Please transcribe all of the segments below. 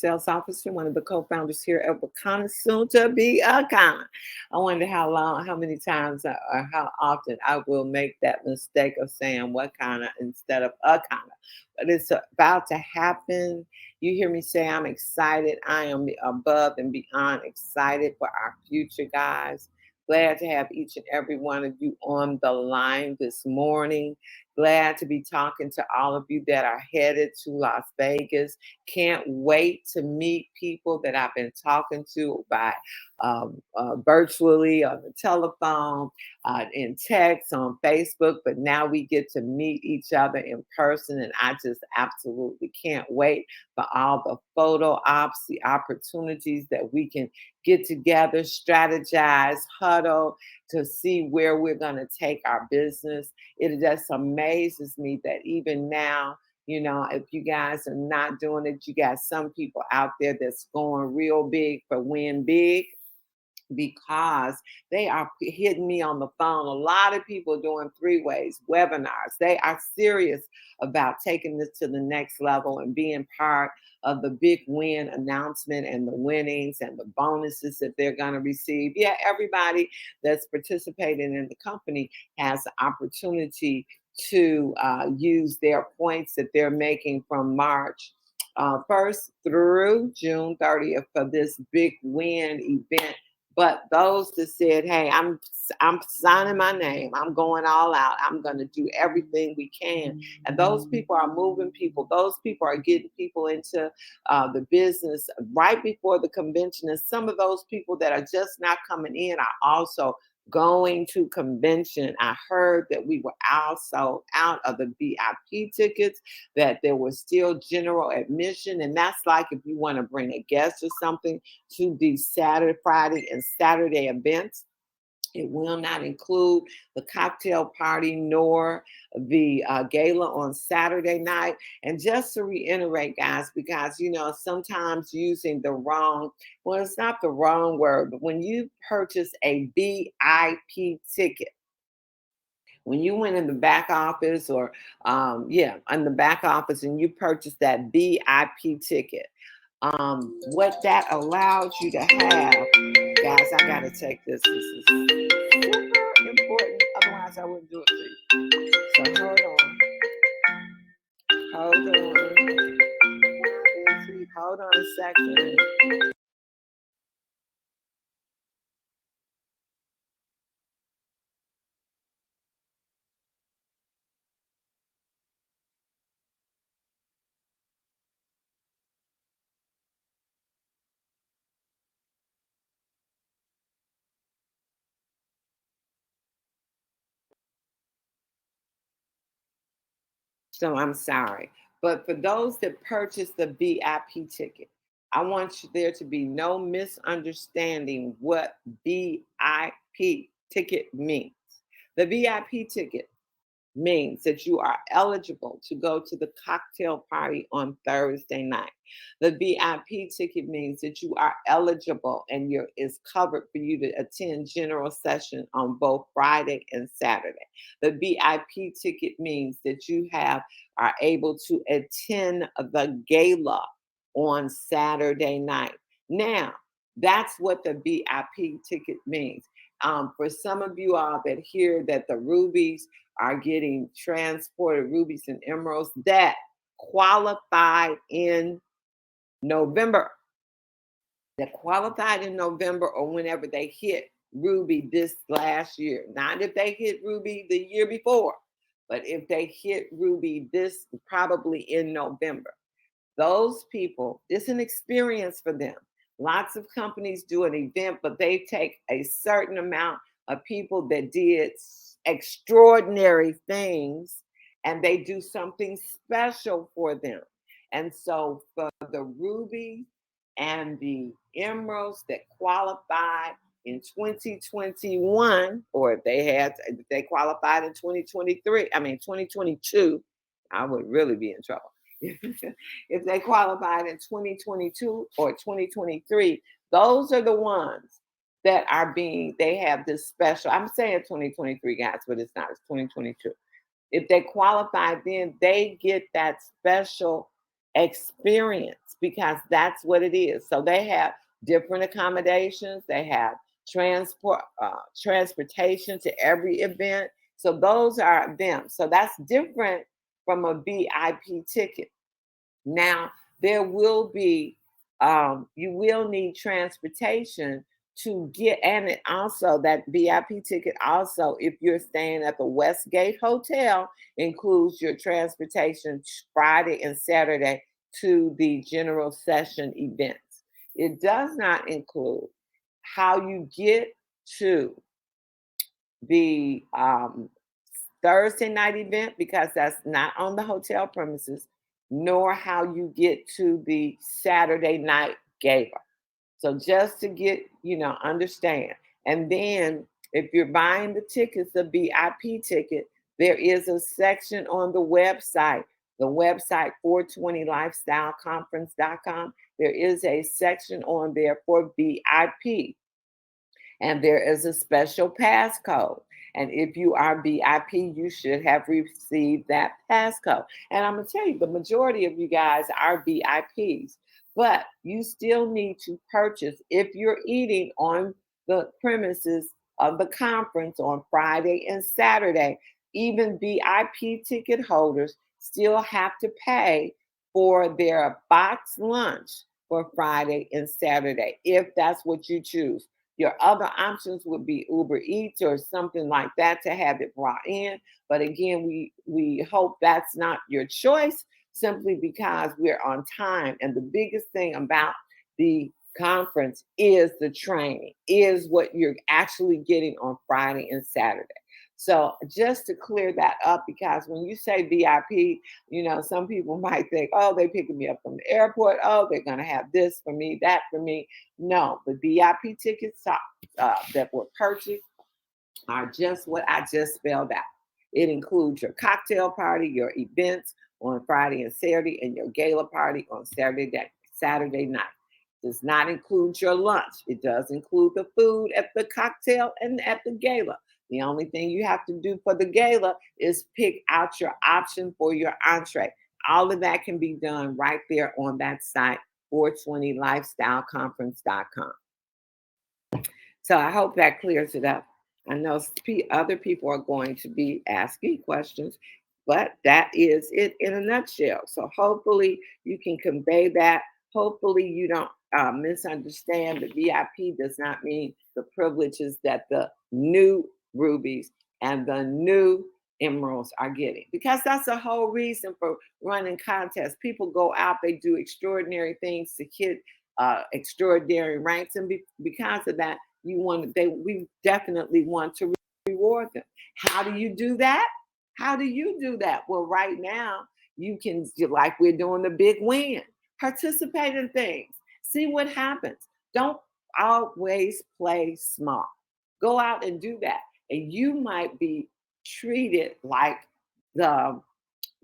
Sales Officer, one of the co-founders here at Wakana, soon to be Akana. I wonder how many times, or how often I will make that mistake of saying Wakana instead of Akana. But it's about to happen. You hear me say I'm excited. I am above and beyond excited for our future, guys. Glad to have each and every one of you on the line this morning. Glad to be talking to all of you that are headed to Las Vegas. Can't wait to meet people that I've been talking to by virtually on the telephone, in text, on Facebook. But now we get to meet each other in person, and I just absolutely can't wait for all the photo ops, the opportunities that we can get together, strategize, huddle to see where we're going to take our business. It just amazes me that even now, if you guys are not doing it, you got some people out there that's going real big for win big, because they are hitting me on the phone. A lot of people doing 3-ways, webinars. They are serious about taking this to the next level and being part of the big win announcement and the winnings and the bonuses that they're going to receive. Yeah, everybody that's participating in the company has the opportunity to use their points that they're making from March 1st through June 30th for this big win event. But those that said, "Hey, I'm signing my name. I'm going all out. I'm going to do everything we can," and those people are moving people. Those people are getting people into the business right before the convention. And some of those people that are just not coming in are also going to convention. I heard that we were also out of the VIP tickets, that there was still general admission. And that's like if you want to bring a guest or something to the Saturday, Friday, and Saturday events. It will not include the cocktail party nor the gala on Saturday night. And just to reiterate, guys, because, sometimes using the wrong, well, it's not the wrong word, but when you purchase a VIP ticket, when you went in the back office or, in the back office and you purchased that VIP ticket, what that allows you to have, guys, I got to take this. This is super important. Otherwise, I wouldn't do it for you. So hold on. Hold on. Where is he? Hold on a second. So I'm sorry. But for those that purchase the VIP ticket, I want there to be no misunderstanding what VIP ticket means. The VIP ticket means that you are eligible to go to the cocktail party on Thursday night. The VIP ticket means that you are eligible and is covered for you to attend general session on both Friday and Saturday. The VIP ticket means that you are able to attend the gala on Saturday night. Now, that's what the VIP ticket means. For some of you all that hear that the rubies are getting transported, rubies and emeralds that qualified in November, or whenever they hit ruby this last year. Not if they hit ruby the year before, but if they hit ruby this probably in November. Those people, it's an experience for them. Lots of companies do an event, but they take a certain amount of people that did extraordinary things and they do something special for them. And so for the ruby and the emeralds that qualified in 2021, or if they qualified in 2022, I would really be in trouble. If they qualified in 2022 or 2023, those are the ones that they have this special, I'm saying 2023, guys, but it's not, it's 2022. If they qualify, then they get that special experience, because that's what it is. So they have different accommodations. They have transportation to every event. So those are them. So that's different from a VIP ticket. Now, there will be, you will need transportation to get, and it also, that VIP ticket also, if you're staying at the Westgate Hotel, includes your transportation Friday and Saturday to the general session events. It does not include how you get to the Thursday night event, because that's not on the hotel premises, nor how you get to the Saturday night gala. So just to get, understand. And then if you're buying the tickets, the VIP ticket, there is a section on the website 420lifestyleconference.com. There is a section on there for VIP, and there is a special passcode. And if you are VIP, you should have received that passcode. And I'm going to tell you, the majority of you guys are VIPs, but you still need to purchase if you're eating on the premises of the conference on Friday and Saturday. Even VIP ticket holders still have to pay for their box lunch for Friday and Saturday, if that's what you choose. Your other options would be Uber Eats or something like that to have it brought in. But again, we hope that's not your choice, simply because we're on time. And the biggest thing about the conference is the training, is what you're actually getting on Friday and Saturday. So just to clear that up, because when you say VIP, some people might think, oh, they're picking me up from the airport. Oh, they're going to have this for me, that for me. No, the VIP tickets that were purchased are just what I just spelled out. It includes your cocktail party, your events on Friday and Saturday, and your gala party on Saturday night. Does not include your lunch. It does include the food at the cocktail and at the gala. The only thing you have to do for the gala is pick out your option for your entree. All of that can be done right there on that site, 420lifestyleconference.com. So I hope that clears it up. I know other people are going to be asking questions, but that is it in a nutshell. So hopefully you can convey that. Hopefully you don't misunderstand. The VIP does not mean the privileges that the new rubies and the new emeralds are getting, because that's the whole reason for running contests. People go out, they do extraordinary things to hit extraordinary ranks, and because of that, we definitely want to reward them. How do you do that? Well, right now you can, like we're doing the big win, participate in things, see what happens. Don't always play small. Go out and do that, and you might be treated like the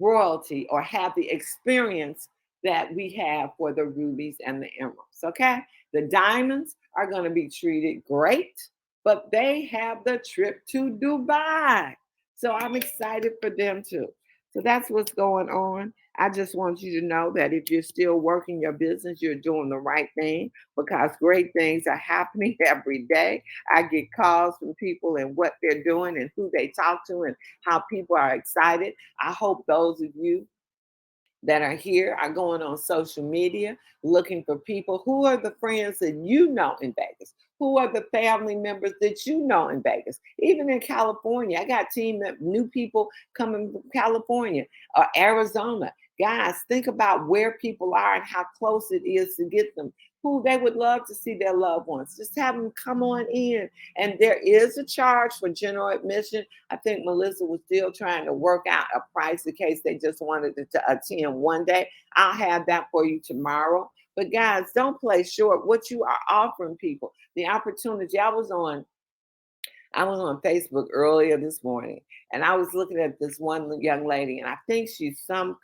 royalty, or have the experience that we have for the rubies and the emeralds. Okay, the diamonds are going to be treated great, but they have the trip to Dubai, so I'm excited for them too. So that's what's going on. I just want you to know that if you're still working your business, you're doing the right thing, because great things are happening every day. I get calls from people and what they're doing and who they talk to and how people are excited. I hope those of you that are here are going on social media looking for people. Who are the friends that you know in Vegas? Who are the family members that you know in Vegas? Even in California, I got new people coming from California or Arizona. Guys, think about where people are and how close it is to get them. Who they would love to see their loved ones. Just have them come on in. And there is a charge for general admission. I think Melissa was still trying to work out a price in case they just wanted to attend one day. I'll have that for you tomorrow. But guys, don't play short. What you are offering people, the opportunity. I was on Facebook earlier this morning, and I was looking at this one young lady, and I think she's some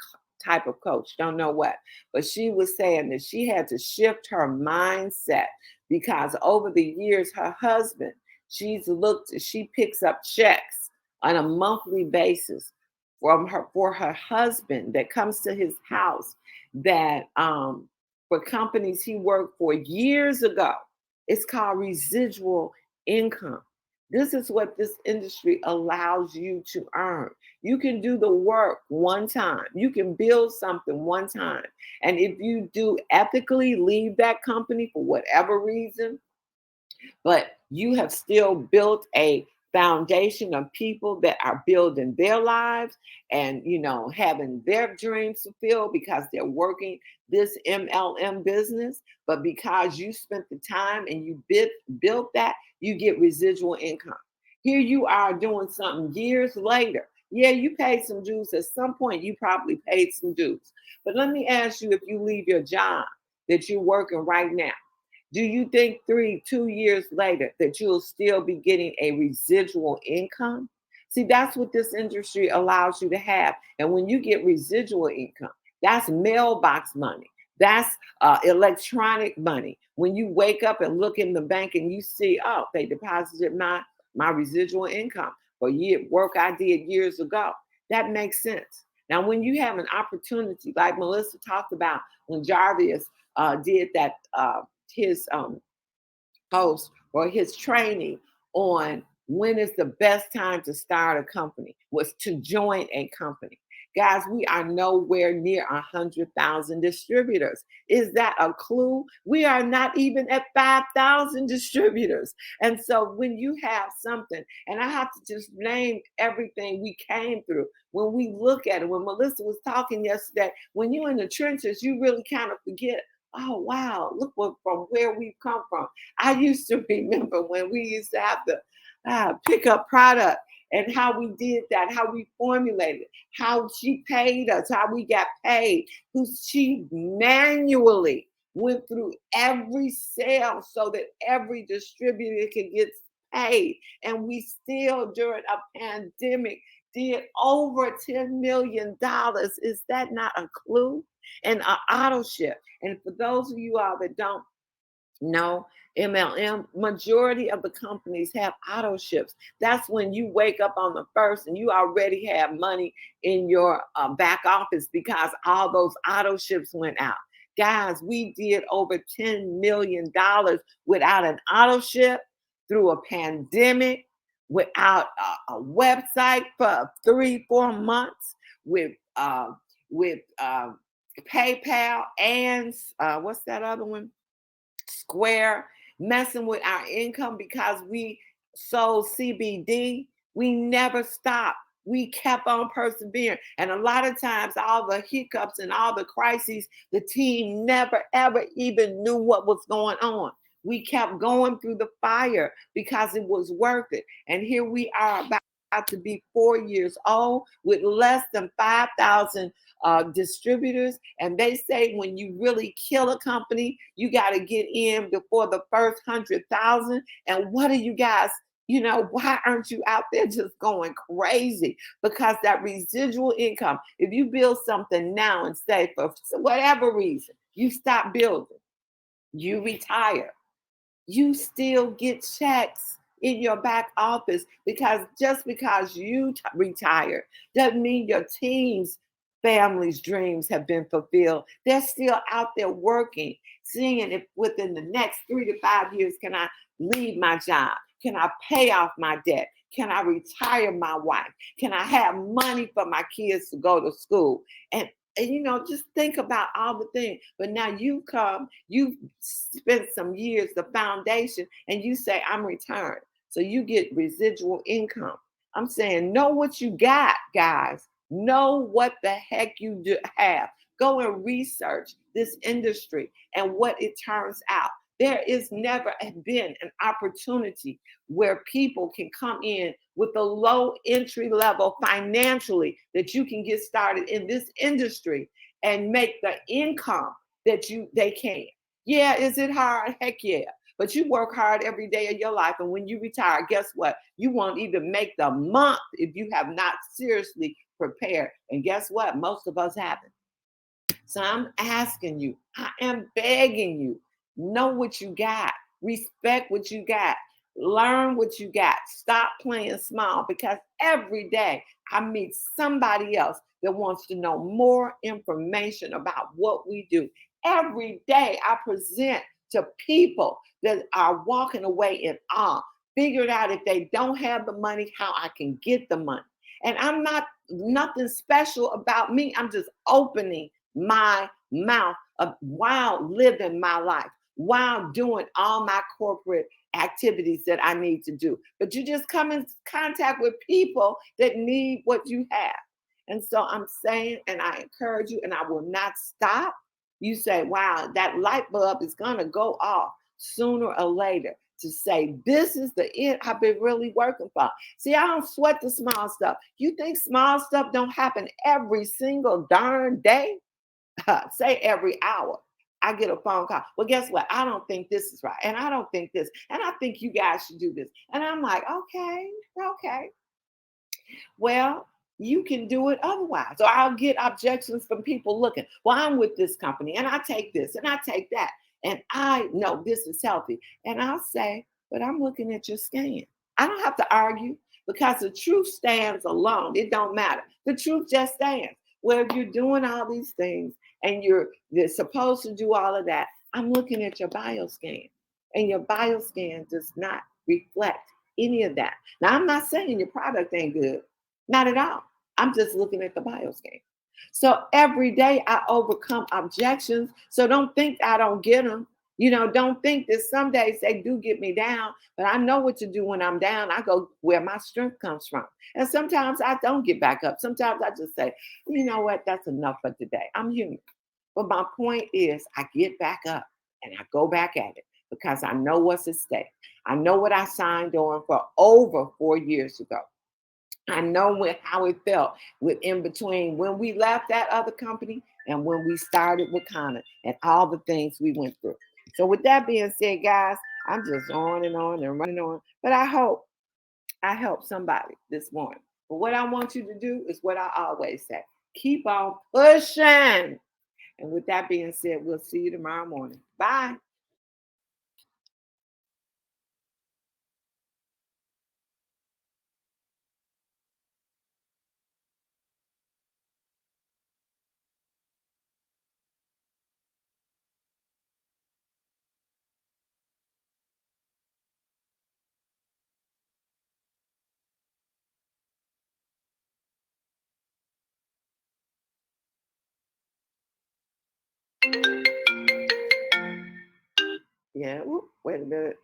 type of coach, don't know what, but she was saying that she had to shift her mindset, because over the years, her husband, she picks up checks on a monthly basis for her husband that comes to his house that for companies he worked for years ago. It's called residual income. This is what this industry allows you to earn. You can do the work one time. You can build something one time. And if you do ethically leave that company for whatever reason, but you have still built a foundation of people that are building their lives and having their dreams fulfilled because they're working this MLM business. But because you spent the time and you built that, you get residual income. Here you are doing something years later. Yeah, you paid some dues at some point. You probably paid some dues. But let me ask you, if you leave your job that you're working right now, do you think 2 years later that you'll still be getting a residual income? See, that's what this industry allows you to have. And when you get residual income, that's mailbox money. That's electronic money. When you wake up and look in the bank and you see, oh, they deposited my residual income for work I did years ago. That makes sense. Now, when you have an opportunity, like Melissa talked about when Jarvis did that, his post or his training on when is the best time to start a company was to join a company. Guys, we are nowhere near 100,000 distributors. Is that a clue? We are not even at 5,000 distributors. And so when you have something, and I have to just name everything we came through, when we look at it, when Melissa was talking yesterday, when you're in the trenches, you really kind of forget, oh, wow, look from where we've come from. I used to remember when we used to have to pick up product and how we did that, how we formulated, how she paid us, how we got paid, who she manually went through every sale so that every distributor could get paid. And we still, during a pandemic, did over $10 million. Is that not a clue? And an auto ship. And for those of you all that don't know, MLM, majority of the companies have auto ships. That's when you wake up on the first and you already have money in your back office because all those auto ships went out. Guys, we did over $10 million without an auto ship, through a pandemic, without a website for 3-4 months, with PayPal and what's that other one? Square, messing with our income because we sold CBD. We never stopped. We kept on persevering. And a lot of times, all the hiccups and all the crises, the team never, ever even knew what was going on. We kept going through the fire because it was worth it. And here we are about to be 4 years old with less than 5,000 distributors. And they say when you really kill a company, you got to get in before the first 100,000. And what are you guys? Why aren't you out there just going crazy? Because that residual income, if you build something now and say for whatever reason, you stop building, you retire, you still get checks in your back office, because just because you retire doesn't mean your team's families' dreams have been fulfilled. They're still out there working, seeing if within the next 3 to 5 years, can I leave my job? Can I pay off my debt? Can I retire my wife? Can I have money for my kids to go to school? And just think about all the things. But now you've spent some years, the foundation, and you say, I'm retired. So you get residual income. I'm saying, know what you got, guys. Know what the heck you have. Go and research this industry and what it turns out. There is never been an opportunity where people can come in with a low entry level financially that you can get started in this industry and make the income that they can. Yeah, is it hard? Heck yeah. But you work hard every day of your life. And when you retire, guess what? You won't even make the month if you have not seriously prepared. And guess what? Most of us haven't. So I'm asking you, I am begging you, know what you got, respect what you got, learn what you got, stop playing small, because every day I meet somebody else that wants to know more information about what we do. Every day I present to people that are walking away in awe, figured out if they don't have the money, how I can get the money. And I'm not nothing special about me. I'm just opening my mouth while living my life, while doing all my corporate activities that I need to do. But you just come in contact with people that need what you have. And so I'm saying, and I encourage you, and I will not stop. You say, wow, that light bulb is going to go off sooner or later to say, this is the end I've been really working for. See, I don't sweat the small stuff. You think small stuff don't happen every single darn day? Say every hour. I get a phone call. Well, guess what? I don't think this is right. And I don't think this. And I think you guys should do this. And I'm like, okay. Well, you can do it otherwise. Or I'll get objections from people looking. Well, I'm with this company and I take this and I take that. And I know this is healthy. And I'll say, but I'm looking at your scan. I don't have to argue because the truth stands alone. It don't matter. The truth just stands. Well, if you're doing all these things and you're supposed to do all of that, I'm looking at your bioscan. And your bioscan does not reflect any of that. Now, I'm not saying your product ain't good. Not at all. I'm just looking at the bioscan. So every day I overcome objections. So don't think I don't get them. Don't think that some days they do get me down, but I know what to do when I'm down. I go where my strength comes from. And sometimes I don't get back up. Sometimes I just say, you know what, that's enough for today. I'm human. But my point is I get back up and I go back at it because I know what's at stake. I know what I signed on for over 4 years ago. I know how it felt in between when we left that other company and when we started with Connor and all the things we went through. So with that being said, guys, I'm just on and on and running on. But I hope I helped somebody this morning. But what I want you to do is what I always say. Keep on pushing. And with that being said, we'll see you tomorrow morning. Bye. Yeah. Wait a minute.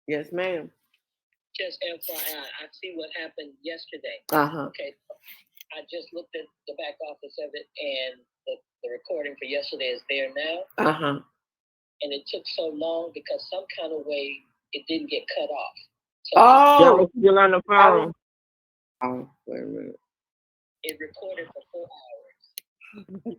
Yes, ma'am. Just FYI, I see what happened yesterday. Uh-huh. Okay. I just looked at the back office of it, and the recording for yesterday is there now. Uh-huh. And it took so long because some kind of way it didn't get cut off. So Oh, Y'all still on the phone. oh, wait a minute. it recorded for 4 hours.